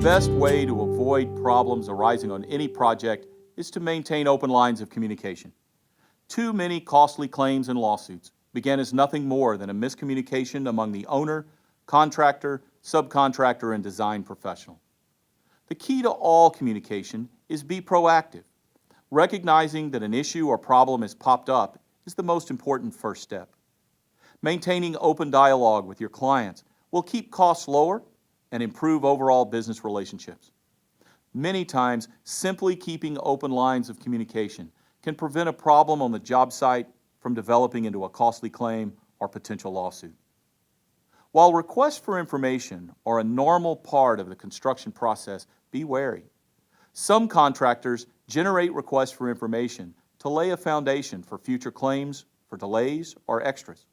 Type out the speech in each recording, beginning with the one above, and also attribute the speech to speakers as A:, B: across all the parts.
A: best way to avoid problems arising on any project is to maintain open lines of communication. Too many costly claims and lawsuits began as nothing more than a miscommunication among the owner, contractor, subcontractor, and design professional. The key to all communication is be proactive. Recognizing that an issue or problem has popped up is the most important first step. Maintaining open dialogue with your clients will keep costs lower and improve overall business relationships. Many times, simply keeping open lines of communication can prevent a problem on the job site from developing into a costly claim or potential lawsuit. While requests for information are a normal part of the construction process, be wary. Some contractors generate requests for information to lay a foundation for future claims, for delays, or extras.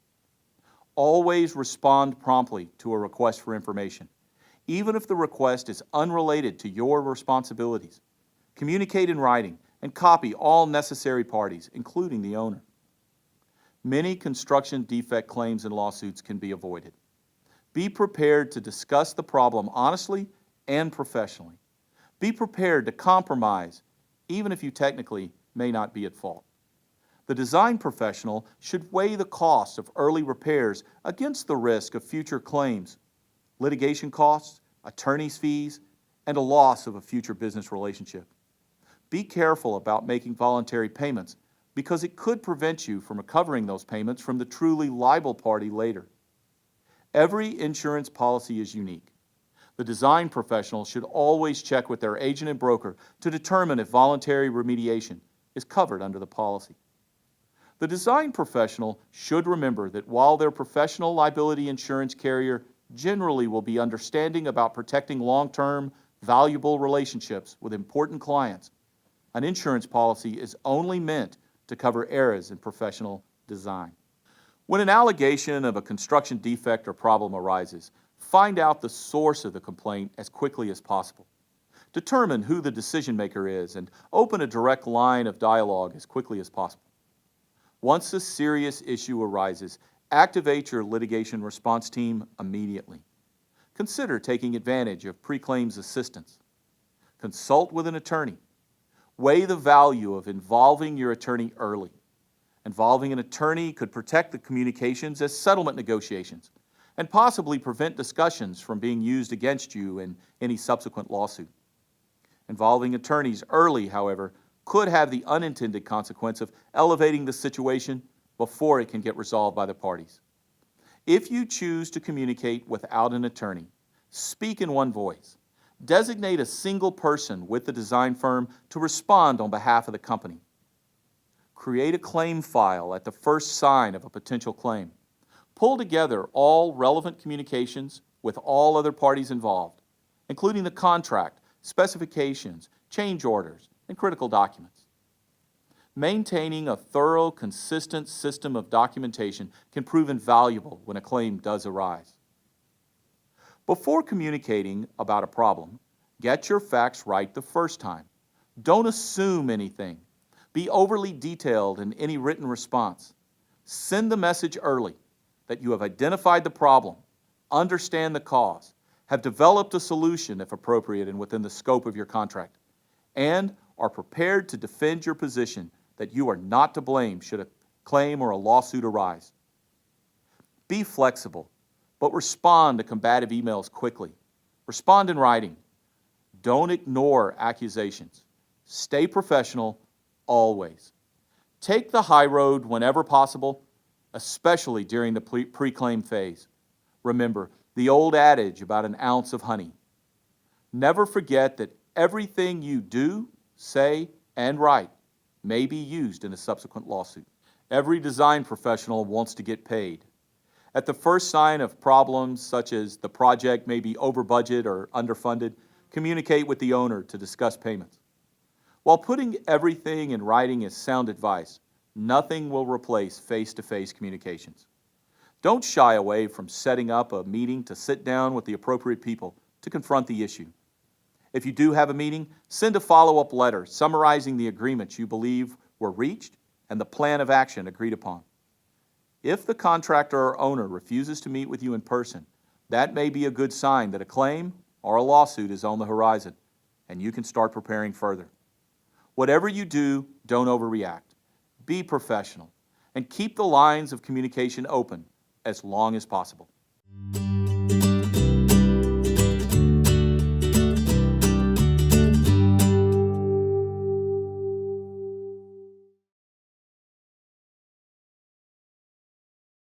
A: Always respond promptly to a request for information, even if the request is unrelated to your responsibilities. Communicate in writing and copy all necessary parties, including the owner. Many construction defect claims and lawsuits can be avoided. Be prepared to discuss the problem honestly and professionally. Be prepared to compromise, even if you technically may not be at fault. The design professional should weigh the cost of early repairs against the risk of future claims, litigation costs, attorney's fees, and a loss of a future business relationship. Be careful about making voluntary payments because it could prevent you from recovering those payments from the truly liable party later. Every insurance policy is unique. The design professional should always check with their agent and broker to determine if voluntary remediation is covered under the policy. The design professional should remember that while their professional liability insurance carrier generally will be understanding about protecting long-term, valuable relationships with important clients, an insurance policy is only meant to cover errors in professional design. When an allegation of a construction defect or problem arises, find out the source of the complaint as quickly as possible. Determine who the decision maker is and open a direct line of dialogue as quickly as possible. Once a serious issue arises, activate your litigation response team immediately. Consider taking advantage of pre-claims assistance. Consult with an attorney. Weigh the value of involving your attorney early. Involving an attorney could protect the communications as settlement negotiations and possibly prevent discussions from being used against you in any subsequent lawsuit. Involving attorneys early, however, could have the unintended consequence of elevating the situation before it can get resolved by the parties. If you choose to communicate without an attorney, speak in one voice. Designate a single person with the design firm to respond on behalf of the company. Create a claim file at the first sign of a potential claim. Pull together all relevant communications with all other parties involved, including the contract, specifications, change orders, and critical documents. Maintaining a thorough, consistent system of documentation can prove invaluable when a claim does arise. Before communicating about a problem, get your facts right the first time. Don't assume anything. Be overly detailed in any written response. Send the message early that you have identified the problem, understand the cause, have developed a solution if appropriate and within the scope of your contract, and are prepared to defend your position that you are not to blame should a claim or a lawsuit arise. Be flexible, but respond to combative emails quickly. Respond in writing. Don't ignore accusations. Stay professional always. Take the high road whenever possible, especially during the pre-claim phase. Remember the old adage about an ounce of honey. Never forget that everything you do, say, and write may be used in a subsequent lawsuit. Every design professional wants to get paid. At the first sign of problems, such as the project may be over budget or underfunded, communicate with the owner to discuss payments. While putting everything in writing is sound advice, nothing will replace face-to-face communications. Don't shy away from setting up a meeting to sit down with the appropriate people to confront the issue. If you do have a meeting, send a follow-up letter summarizing the agreements you believe were reached and the plan of action agreed upon. If the contractor or owner refuses to meet with you in person, that may be a good sign that a claim or a lawsuit is on the horizon, and you can start preparing further. Whatever you do, don't overreact. Be professional, and keep the lines of communication open as long as possible.